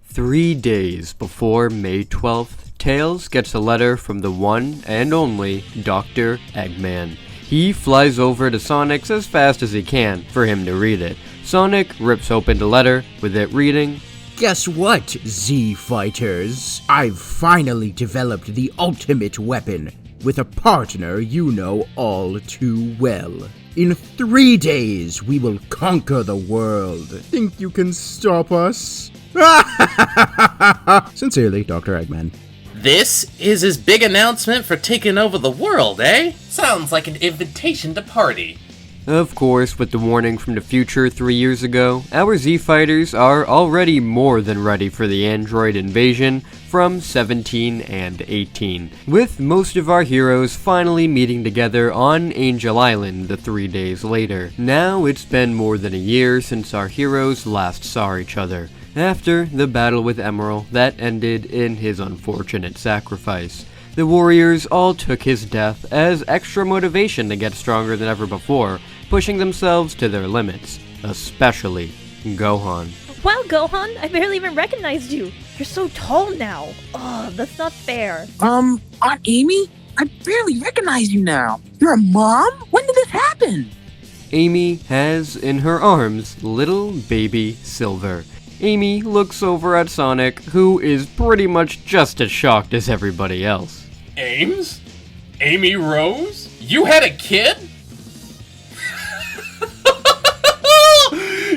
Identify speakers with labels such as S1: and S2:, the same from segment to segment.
S1: Three days before May 12th, Tails gets a letter from the one and only Dr. Eggman. He flies over to Sonic's as fast as he can for him to read it. Sonic rips open the letter, with it reading,
S2: "Guess what, Z-Fighters? I've finally developed the ultimate weapon, with a partner you know all too well. In 3 days, we will conquer the world. Think you can stop us?" Sincerely, Dr. Eggman.
S3: This is his big announcement for taking over the world, eh? Sounds like an invitation to party.
S1: Of course, with the warning from the future 3 years ago, our Z-Fighters are already more than ready for the android invasion from 17 and 18, with most of our heroes finally meeting together on Angel Island the 3 days later. Now it's been more than a year since our heroes last saw each other, after the battle with Emerald that ended in his unfortunate sacrifice. The warriors all took his death as extra motivation to get stronger than ever before, pushing themselves to their limits, especially Gohan.
S4: Wow, Gohan, I barely even recognized you. You're so tall now. Ugh, that's not fair.
S5: Aunt Amy? I barely recognize you now. You're a mom? When did this happen?
S1: Amy has in her arms little baby Silver. Amy looks over at Sonic, who is pretty much just as shocked as everybody else.
S3: Ames? Amy Rose? You had a kid?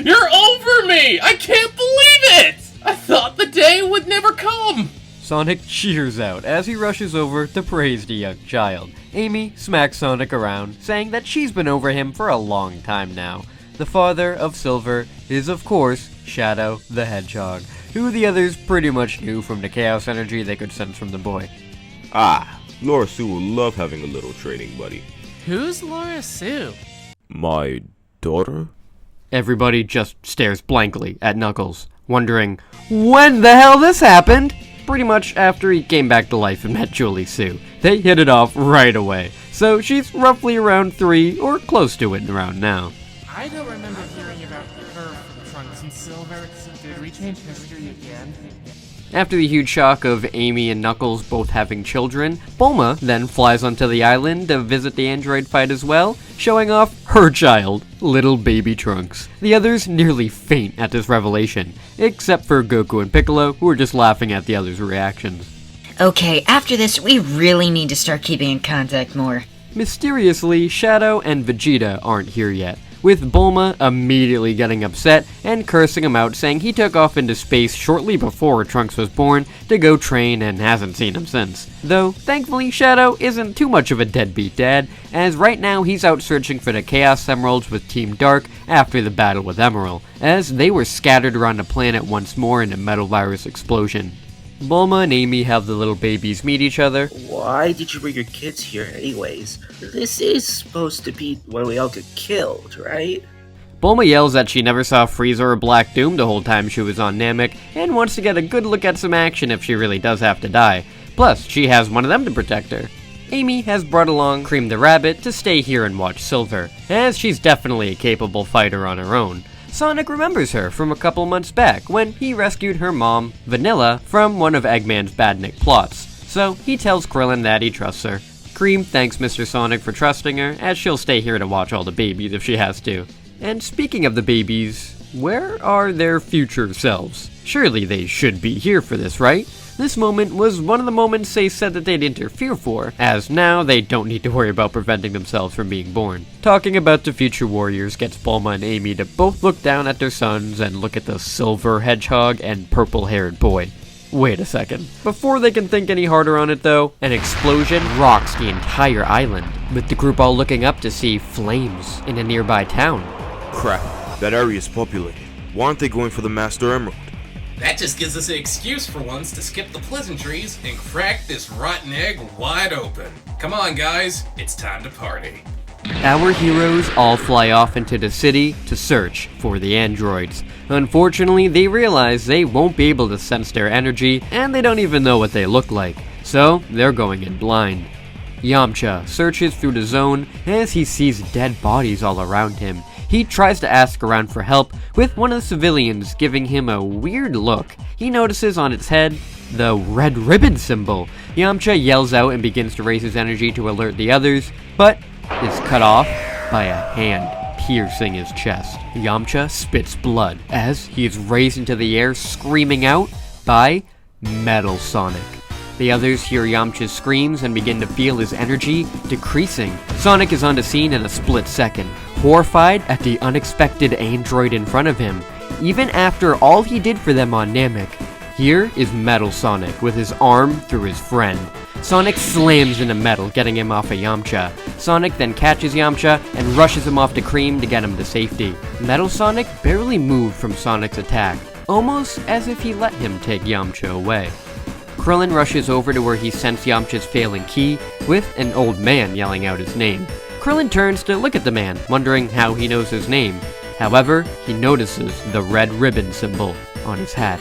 S3: You're over me! I can't believe it! I thought the day would never come!
S1: Sonic cheers out as he rushes over to praise the young child. Amy smacks Sonic around, saying that she's been over him for a long time now. The father of Silver is, of course, Shadow the Hedgehog, who the others pretty much knew from the chaos energy they could sense from the boy.
S6: Ah, Laura Sue will love having a little training buddy.
S7: Who's Laura Sue?
S6: My daughter?
S1: Everybody just stares blankly at Knuckles, wondering when the hell this happened? Pretty much after he came back to life and met Julie Sue. They hit it off right away, so she's roughly around 3 or close to it around now.
S7: I don't remember hearing about her from Trunks and Silver. Did we change history again?
S1: After the huge shock of Amy and Knuckles both having children, Bulma then flies onto the island to visit the android fight as well, showing off her child, little baby Trunks. The others nearly faint at this revelation, except for Goku and Piccolo, who are just laughing at the others' reactions.
S8: Okay, after this, we really need to start keeping in contact more.
S1: Mysteriously, Shadow and Vegeta aren't here yet, with Bulma immediately getting upset and cursing him out, saying he took off into space shortly before Trunks was born to go train and hasn't seen him since. Though, thankfully, Shadow isn't too much of a deadbeat dad, as right now he's out searching for the Chaos Emeralds with Team Dark after the battle with Emerald, as they were scattered around the planet once more in a metal virus explosion. Bulma and Amy have the little babies meet each other.
S9: Why did you bring your kids here anyways? This is supposed to be when we all get killed, right?
S1: Bulma yells that she never saw Frieza or Black Doom the whole time she was on Namek, and wants to get a good look at some action if she really does have to die. Plus, she has one of them to protect her. Amy has brought along Cream the Rabbit to stay here and watch Silver, as she's definitely a capable fighter on her own. Sonic remembers her from a couple months back when he rescued her mom, Vanilla, from one of Eggman's Badnik plots, so he tells Krillin that he trusts her. Cream thanks Mr. Sonic for trusting her, as she'll stay here to watch all the babies if she has to. And speaking of the babies, where are their future selves? Surely they should be here for this, right? This moment was one of the moments they said that they'd interfere for, as now they don't need to worry about preventing themselves from being born. Talking about the future warriors gets Bulma and Amy to both look down at their sons and look at the silver hedgehog and purple-haired boy. Wait a second. Before they can think any harder on it though, an explosion rocks the entire island, with the group all looking up to see flames in a nearby town.
S6: Crap, that area is populated. Why aren't they going for the Master Emerald?
S3: That just gives us an excuse for once to skip the pleasantries and crack this rotten egg wide open. Come on, guys, it's time to party.
S1: Our heroes all fly off into the city to search for the androids. Unfortunately, they realize they won't be able to sense their energy, and they don't even know what they look like, so they're going in blind. Yamcha searches through the zone as he sees dead bodies all around him. He tries to ask around for help, with one of the civilians giving him a weird look. He notices on its head the red ribbon symbol. Yamcha yells out and begins to raise his energy to alert the others, but is cut off by a hand piercing his chest. Yamcha spits blood as he is raised into the air, screaming out by Metal Sonic. The others hear Yamcha's screams and begin to feel his energy decreasing. Sonic is on the scene in a split second, horrified at the unexpected android in front of him, even after all he did for them on Namek. Here is Metal Sonic with his arm through his friend. Sonic slams into Metal, getting him off of Yamcha. Sonic then catches Yamcha and rushes him off to Cream to get him to safety. Metal Sonic barely moved from Sonic's attack, almost as if he let him take Yamcha away. Krillin rushes over to where he sensed Yamcha's failing ki, with an old man yelling out his name. Krillin turns to look at the man, wondering how he knows his name. However, he notices the red ribbon symbol on his hat.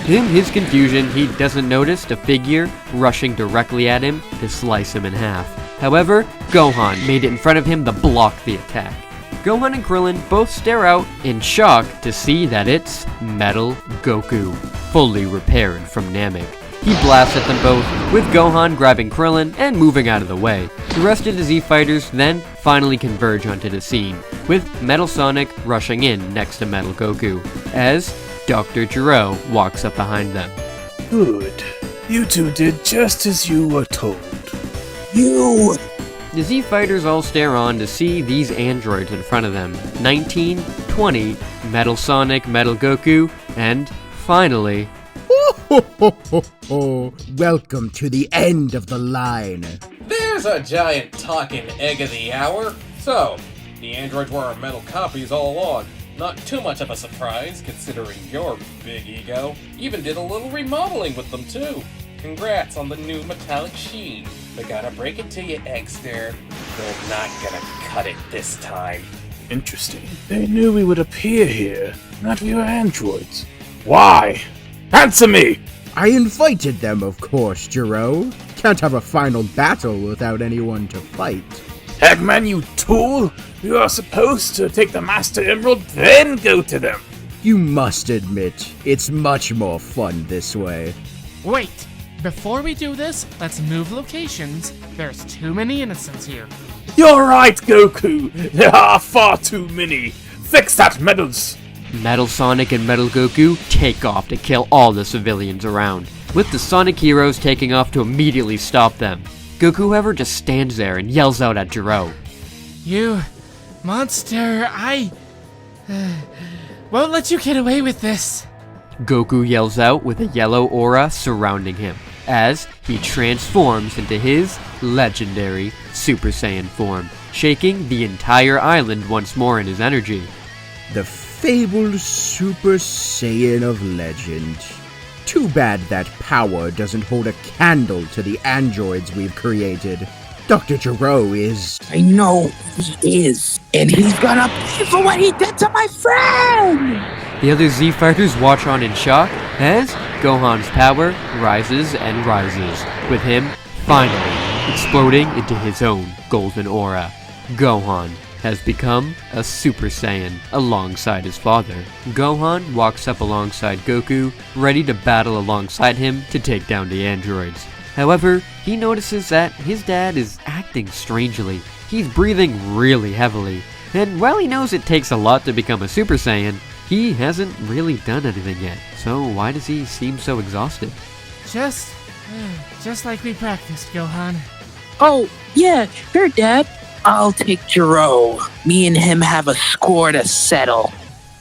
S1: In his confusion, he doesn't notice the figure rushing directly at him to slice him in half. However, Gohan made it in front of him to block the attack. Gohan and Krillin both stare out in shock to see that it's Metal Goku, fully repaired from Namek. He blasts at them both, with Gohan grabbing Krillin and moving out of the way. The rest of the Z Fighters then finally converge onto the scene, with Metal Sonic rushing in next to Metal Goku, as Dr. Gero walks up behind them.
S10: Good. You two did just as you were told.
S5: You!
S1: The Z Fighters all stare on to see these androids in front of them. 19, 20, Metal Sonic, Metal Goku, and finally...
S2: Welcome to the end of the line.
S3: There's a giant talking egg of the hour. So, the androids were our metal copies all along. Not too much of a surprise, considering your big ego. Even did a little remodeling with them, too. Congrats on the new metallic sheen. But gotta break it to you, Eggster. They're not gonna cut it this time.
S10: Interesting. They knew we would appear here, that we were androids. Why? Answer me!
S2: I invited them, of course, Gero. Can't have a final battle without anyone to fight.
S10: Eggman, you tool! You are supposed to take the Master Emerald, then go to them!
S2: You must admit, it's much more fun this way.
S7: Wait! Before we do this, let's move locations. There's too many innocents here.
S10: You're right, Goku! There are far too many! Fix that, Metals!
S1: Metal Sonic and Metal Goku take off to kill all the civilians around, with the Sonic heroes taking off to immediately stop them. Goku, however, just stands there and yells out at Gero.
S7: You monster, I won't let you get away with this.
S1: Goku yells out with a yellow aura surrounding him, as he transforms into his legendary Super Saiyan form, shaking the entire island once more in his energy.
S2: The fabled Super Saiyan of legend. Too bad that power doesn't hold a candle to the androids we've created. Dr. Gero is...
S5: I know he is, and he's gonna pay for what he did to my friend!
S1: The other Z fighters watch on in shock as Gohan's power rises and rises, with him finally exploding into his own golden aura. Gohan has become a Super Saiyan alongside his father. Gohan walks up alongside Goku, ready to battle alongside him to take down the androids. However, he notices that his dad is acting strangely. He's breathing really heavily, and while he knows it takes a lot to become a Super Saiyan, he hasn't really done anything yet. So why does he seem so exhausted?
S7: Just like we practiced, Gohan.
S5: Oh, yeah, sure, Dad. I'll take Gero. Me and him have a score to settle.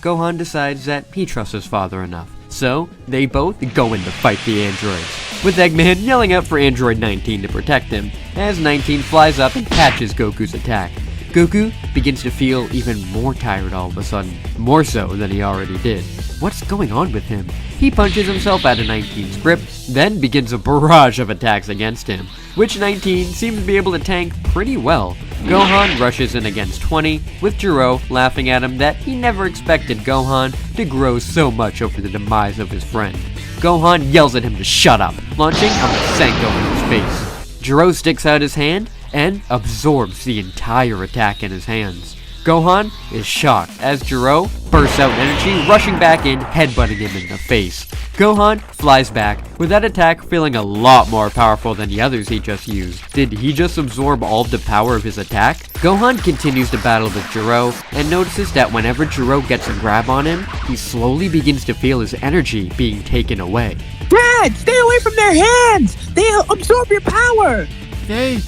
S1: Gohan decides that he trusts his father enough, so they both go in to fight the androids, with Eggman yelling out for Android 19 to protect him, as 19 flies up and catches Goku's attack. Goku begins to feel even more tired all of a sudden, more so than he already did. What's going on with him? He punches himself out of 19's grip, then begins a barrage of attacks against him, which 19 seems to be able to tank pretty well. Gohan rushes in against 20, with Gero laughing at him that he never expected Gohan to grow so much over the demise of his friend. Gohan yells at him to shut up, launching a Masenko in his face. Gero sticks out his hand and absorbs the entire attack in his hands. Gohan is shocked as Gero bursts out energy, rushing back in, headbutting him in the face. Gohan flies back, with that attack feeling a lot more powerful than the others he just used. Did he just absorb all of the power of his attack? Gohan continues to battle with Gero, and notices that whenever Gero gets a grab on him, he slowly begins to feel his energy being taken away.
S5: Dad, stay away from their hands! They'll absorb your power!
S7: They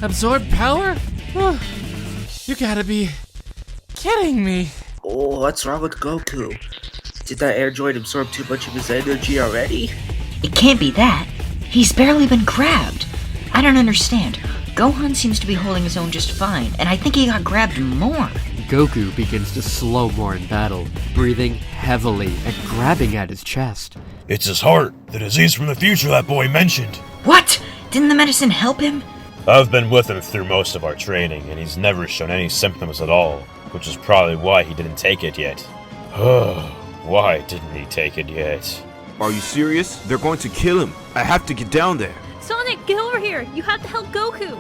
S7: absorb power? You gotta be kidding me.
S9: Oh, what's wrong with Goku? Did that android absorb too much of his energy already?
S8: It can't be that. He's barely been grabbed. I don't understand. Gohan seems to be holding his own just fine, and I think he got grabbed more.
S1: Goku begins to slow more in battle, breathing heavily and grabbing at his chest.
S11: It's his heart, the disease from the future that boy mentioned.
S8: What? Didn't the medicine help him?
S11: I've been with him through most of our training, and he's never shown any symptoms at all, which is probably why he didn't take it yet. Why didn't he take it yet?
S6: Are you serious? They're going to kill him. I have to get down there.
S4: Sonic, get over here! You have to help Goku!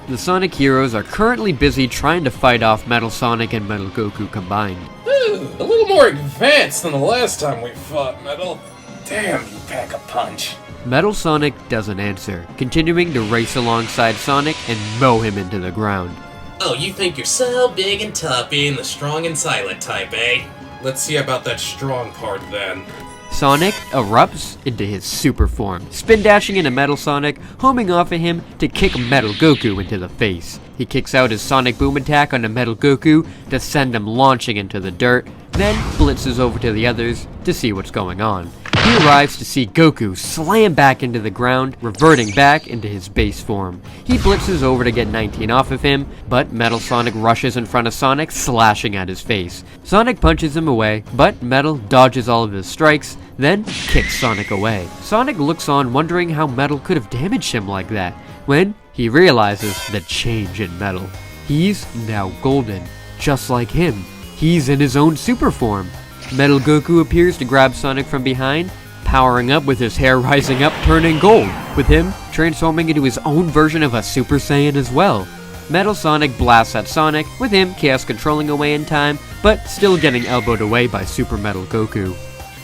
S1: The Sonic heroes are currently busy trying to fight off Metal Sonic and Metal Goku combined.
S3: A little more advanced than the last time we fought, Metal. Damn, you pack a punch.
S1: Metal Sonic doesn't answer, continuing to race alongside Sonic and mow him into the ground.
S3: Oh, you think you're so big and tough being the strong and silent type, eh? Let's see about that strong part then.
S1: Sonic erupts into his super form, spin dashing into Metal Sonic, homing off of him to kick Metal Goku into the face. He kicks out his Sonic Boom attack onto Metal Goku to send him launching into the dirt, then blitzes over to the others to see what's going on. He arrives to see Goku slam back into the ground, reverting back into his base form. He blitzes over to get 19 off of him, but Metal Sonic rushes in front of Sonic, slashing at his face. Sonic punches him away, but Metal dodges all of his strikes, then kicks Sonic away. Sonic looks on, wondering how Metal could have damaged him like that, when he realizes the change in Metal. He's now golden, just like him. He's in his own super form. Metal Goku appears to grab Sonic from behind, powering up with his hair rising up, turning gold, with him transforming into his own version of a Super Saiyan as well. Metal Sonic blasts at Sonic, with him Chaos controlling away in time, but still getting elbowed away by Super Metal Goku.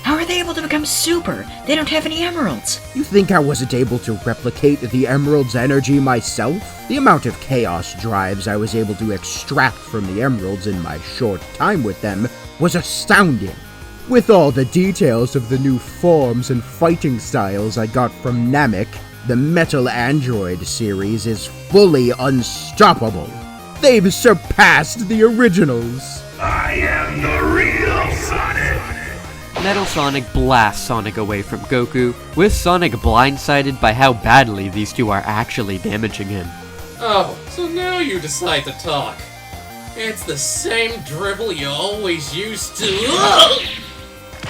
S8: How are they able to become super? They don't have any emeralds.
S2: You think I wasn't able to replicate the emerald's energy myself? The amount of chaos drives I was able to extract from the emeralds in my short time with them was astounding. With all the details of the new forms and fighting styles I got from Namek, the Metal Android series is fully unstoppable. They've surpassed the originals.
S11: I am the real Sonic!
S1: Metal Sonic blasts Sonic away from Goku, with Sonic blindsided by how badly these two are actually damaging him.
S3: Oh, so now you decide to talk. It's the same drivel you always used to.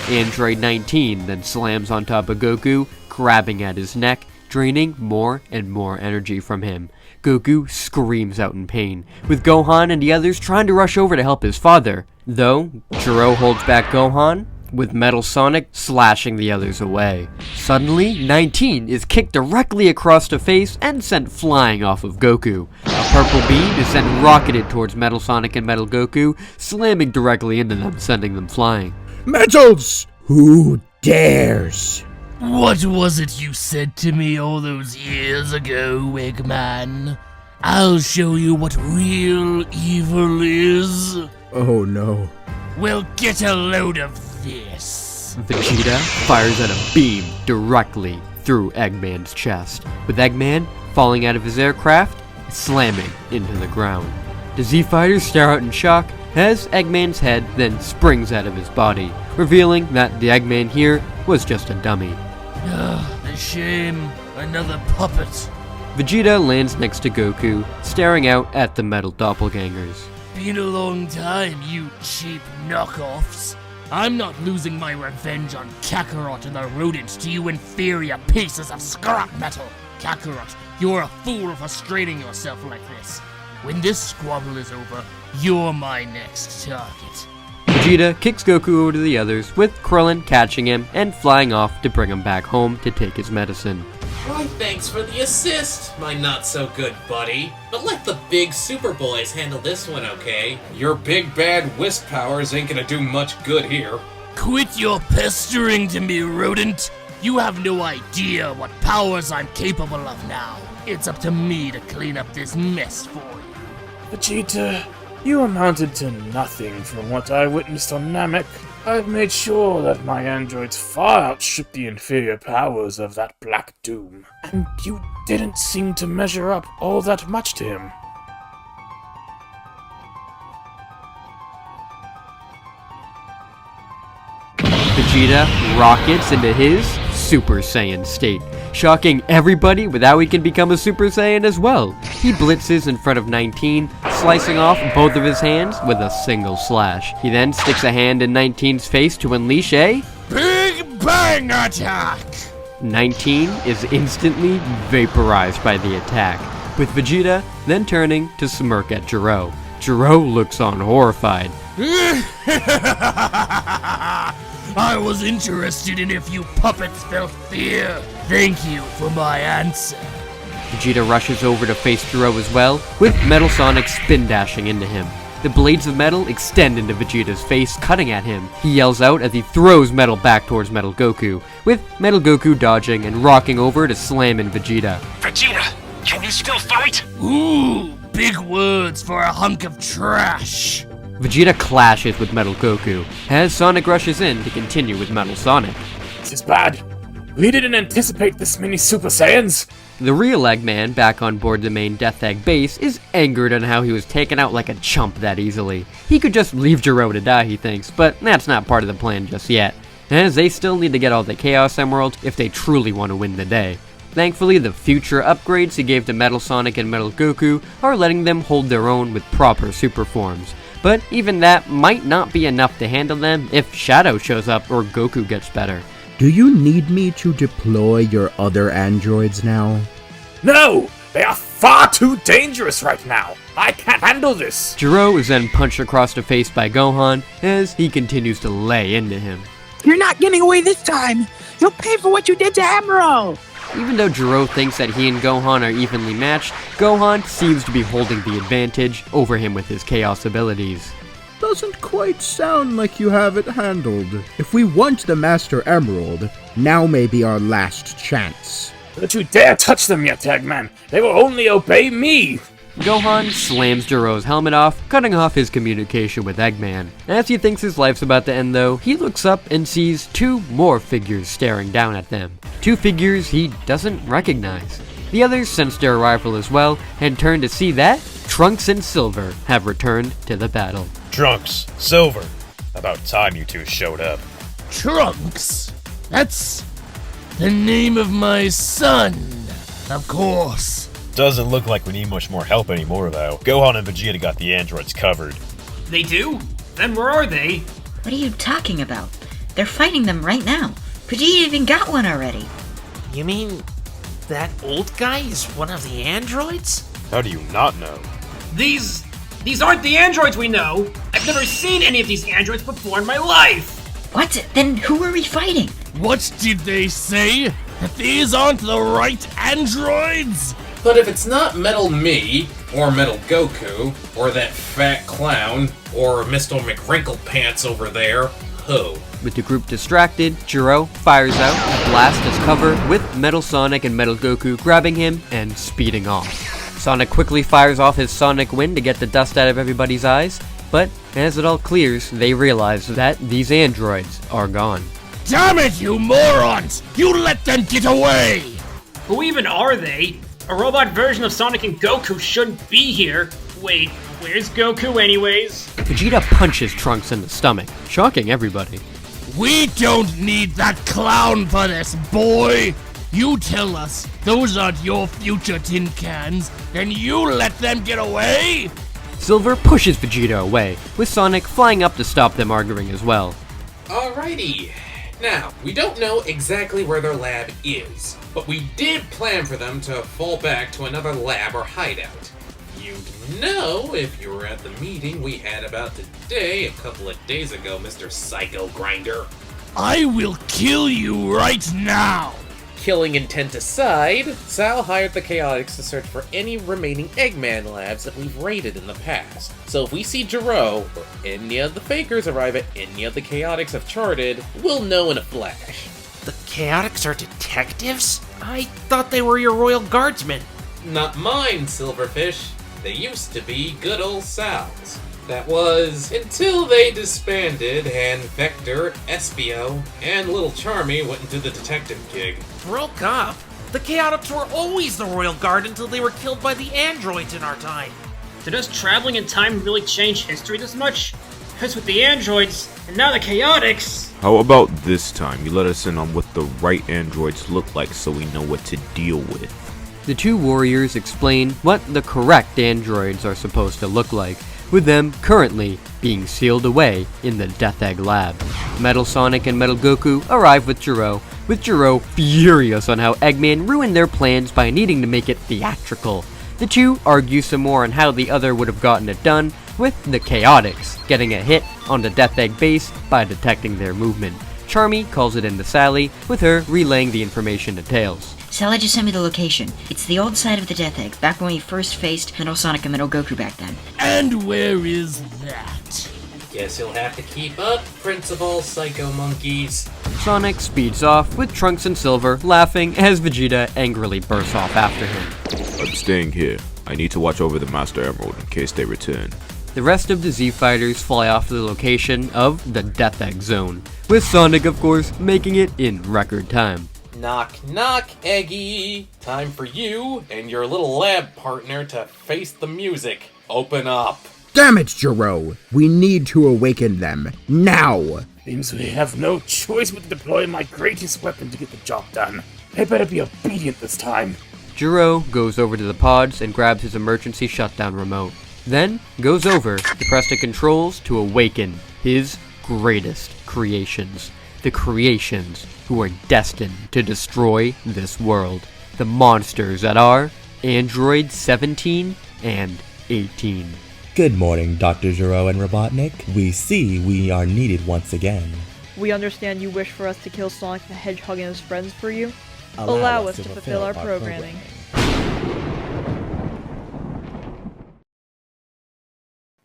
S1: Android 19 then slams on top of Goku, grabbing at his neck, draining more and more energy from him. Goku screams out in pain, with Gohan and the others trying to rush over to help his father. Though, Jiro holds back Gohan, with Metal Sonic slashing the others away. Suddenly, 19 is kicked directly across the face and sent flying off of Goku. A purple beam is then rocketed towards Metal Sonic and Metal Goku, slamming directly into them, sending them flying.
S2: Metals! Who dares?
S7: What was it you said to me all those years ago, Eggman? I'll show you what real evil is.
S2: Oh no.
S7: Well, get a load of this.
S1: Vegeta fires at a beam directly through Eggman's chest, with Eggman falling out of his aircraft, slamming into the ground. The Z-Fighters stare out in shock as Eggman's head then springs out of his body, revealing that the Eggman here was just a dummy.
S7: A shame. Another puppet.
S1: Vegeta lands next to Goku, staring out at the metal doppelgangers.
S7: Been a long time, you cheap knockoffs. I'm not losing my revenge on Kakarot and the rodent to you inferior pieces of scrap metal. Kakarot, you're a fool for straining yourself like this. When this squabble is over, you're my next target.
S1: Vegeta kicks Goku over to the others, with Krillin catching him and flying off to bring him back home to take his medicine.
S3: Why, thanks for the assist, my not-so-good buddy. But let the big super boys handle this one, okay? Your big bad whisk powers ain't gonna do much good here.
S7: Quit your pestering to me, rodent. You have no idea what powers I'm capable of now. It's up to me to clean up this mess for you.
S10: Vegeta, you amounted to nothing from what I witnessed on Namek. I've made sure that my androids far outstrip the inferior powers of that Black Doom, and you didn't seem to measure up all that much to him.
S1: Vegeta rockets into his Super Saiyan state, shocking everybody with how he can become a Super Saiyan as well. He blitzes in front of 19, slicing off both of his hands with a single slash. He then sticks a hand in 19's face to unleash a
S7: Big Bang Attack!
S1: 19 is instantly vaporized by the attack, with Vegeta then turning to smirk at Jiro. Jiro looks on horrified.
S7: I was interested in if you puppets felt fear. Thank you for my answer.
S1: Vegeta rushes over to face Jiro as well, with Metal Sonic spin dashing into him. The blades of metal extend into Vegeta's face, cutting at him. He yells out as he throws metal back towards Metal Goku, with Metal Goku dodging and rocking over to slam in Vegeta.
S12: Vegeta, can you still fight?
S7: Ooh, big words for a hunk of trash.
S1: Vegeta clashes with Metal Goku, as Sonic rushes in to continue with Metal Sonic.
S10: This is bad. We didn't anticipate this many Super Saiyans.
S1: The real Eggman, back on board the main Death Egg base, is angered on how he was taken out like a chump that easily. He could just leave Jiro to die, he thinks, but that's not part of the plan just yet, as they still need to get all the Chaos Emeralds if they truly want to win the day. Thankfully, the future upgrades he gave to Metal Sonic and Metal Goku are letting them hold their own with proper super forms. But even that might not be enough to handle them if Shadow shows up or Goku gets better.
S2: Do you need me to deploy your other androids now?
S10: No! They are far too dangerous right now! I can't handle this!
S1: Jiro is then punched across the face by Gohan as he continues to lay into him.
S5: You're not getting away this time! You'll pay for what you did to Emerald!
S1: Even though Jiro thinks that he and Gohan are evenly matched, Gohan seems to be holding the advantage over him with his Chaos abilities.
S2: Doesn't quite sound like you have it handled. If we want the Master Emerald, now may be our last chance.
S10: Don't you dare touch them yet, Eggman! They will only obey me!
S1: Gohan slams Jiro's helmet off, cutting off his communication with Eggman. As he thinks his life's about to end though, he looks up and sees two more figures staring down at them. Two figures he doesn't recognize. The others sense their arrival as well, and turn to see that Trunks and Silver have returned to the battle.
S11: Trunks, Silver, about time you two showed up.
S7: Trunks? That's the name of my son, of course.
S11: Doesn't look like we need much more help anymore, though. Gohan and Vegeta got the androids covered.
S12: They do? Then where are they?
S8: What are you talking about? They're fighting them right now. Vegeta even got one already.
S12: You mean that old guy is one of the androids?
S11: How do you not know?
S12: These aren't the androids we know. I've never seen any of these androids before in my life.
S8: What? Then who are we fighting?
S7: What did they say? That these aren't the right androids?
S3: But if it's not Metal Me, or Metal Goku, or that fat clown, or Mr. McWrinklepants over there, who?
S1: With the group distracted, Jiro fires out a blast as cover with Metal Sonic and Metal Goku grabbing him and speeding off. Sonic quickly fires off his Sonic Wind to get the dust out of everybody's eyes, but as it all clears, they realize that these androids are gone.
S7: Damn it, you morons! You let them get away!
S12: Who even are they? A robot version of Sonic and Goku shouldn't be here. Wait, where's Goku anyways?
S1: Vegeta punches Trunks in the stomach, shocking everybody.
S7: We don't need that clown for this, boy! You tell us those aren't your future tin cans, and you let them get away?
S1: Silver pushes Vegeta away, with Sonic flying up to stop them arguing as well.
S3: Alrighty. Now, we don't know exactly where their lab is, but we did plan for them to fall back to another lab or hideout. You'd know if you were at the meeting we had about today a couple of days ago, Mr. Psycho Grinder.
S7: I will kill you right now!
S3: Killing intent aside, Sal hired the Chaotix to search for any remaining Eggman labs that we've raided in the past. So if we see Jiro, or any of the Fakers arrive at any of the Chaotix have charted, we'll know in a flash.
S9: The Chaotix are detectives? I thought they were your royal guardsmen.
S3: Not mine, Silverfish. They used to be good old Sal's. That was until they disbanded and Vector, Espio, and Little Charmy went into the detective gig.
S9: Broke up? The Chaotix were always the royal guard until they were killed by the androids in our time.
S12: Did us traveling in time really change history this much? Because with the androids, and now the Chaotix...
S6: How about this time you let us in on what the right androids look like so we know what to deal with?
S1: The two warriors explain what the correct androids are supposed to look like, with them currently being sealed away in the Death Egg lab. Metal Sonic and Metal Goku arrive with Jiro furious on how Eggman ruined their plans by needing to make it theatrical. The two argue some more on how the other would have gotten it done, with the Chaotix getting a hit on the Death Egg base by detecting their movement. Charmy calls it in to Sally, with her relaying the information to Tails.
S8: Sally just sent me the location. It's the old side of the Death Egg, back when we first faced Metal Sonic and Metal Goku back then.
S7: And where is that?
S3: Guess you'll have to keep up, Principal Psycho Monkeys.
S1: Sonic speeds off, with Trunks and Silver laughing as Vegeta angrily bursts off after him.
S6: I'm staying here. I need to watch over the Master Emerald in case they return.
S1: The rest of the Z-Fighters fly off to the location of the Death Egg Zone, with Sonic, of course, making it in record time.
S3: Knock, knock, Eggy. Time for you and your little lab partner to face the music. Open up.
S2: Damn it, Jiro! We need to awaken them, now!
S10: Seems we have no choice but to deploy my greatest weapon to get the job done. They better be obedient this time.
S1: Jiro goes over to the pods and grabs his emergency shutdown remote. Then goes over to press the controls to awaken his greatest creations. The creations who are destined to destroy this world. The monsters that are Android 17 and 18.
S13: Good morning, Dr. Jiro and Robotnik. We see we are needed once again.
S4: We understand you wish for us to kill Sonic the Hedgehog and his friends for you. Allow us to fulfill our programming.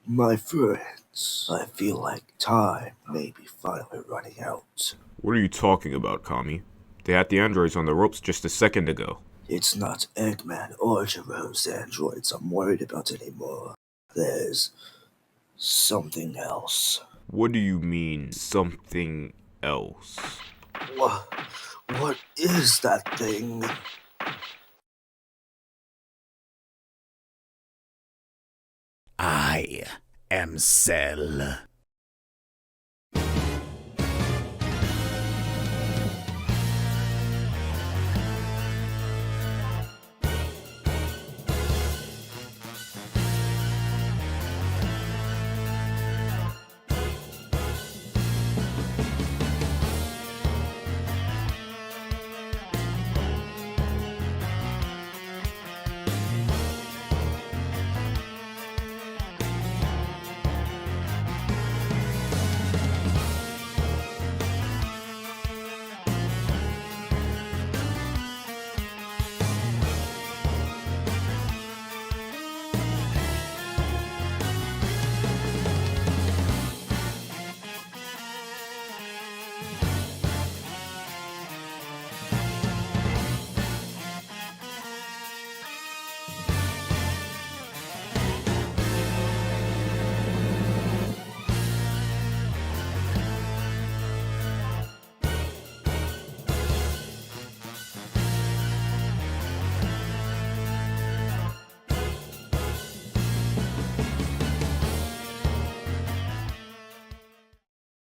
S14: My friends, I feel like time may be finally running out.
S6: What are you talking about, Kami? They had the androids on the ropes just a second ago.
S14: It's not Eggman or Jiro's androids I'm worried about anymore. There's something else.
S6: What do you mean, something else?
S14: What is that thing?
S15: I am Cell.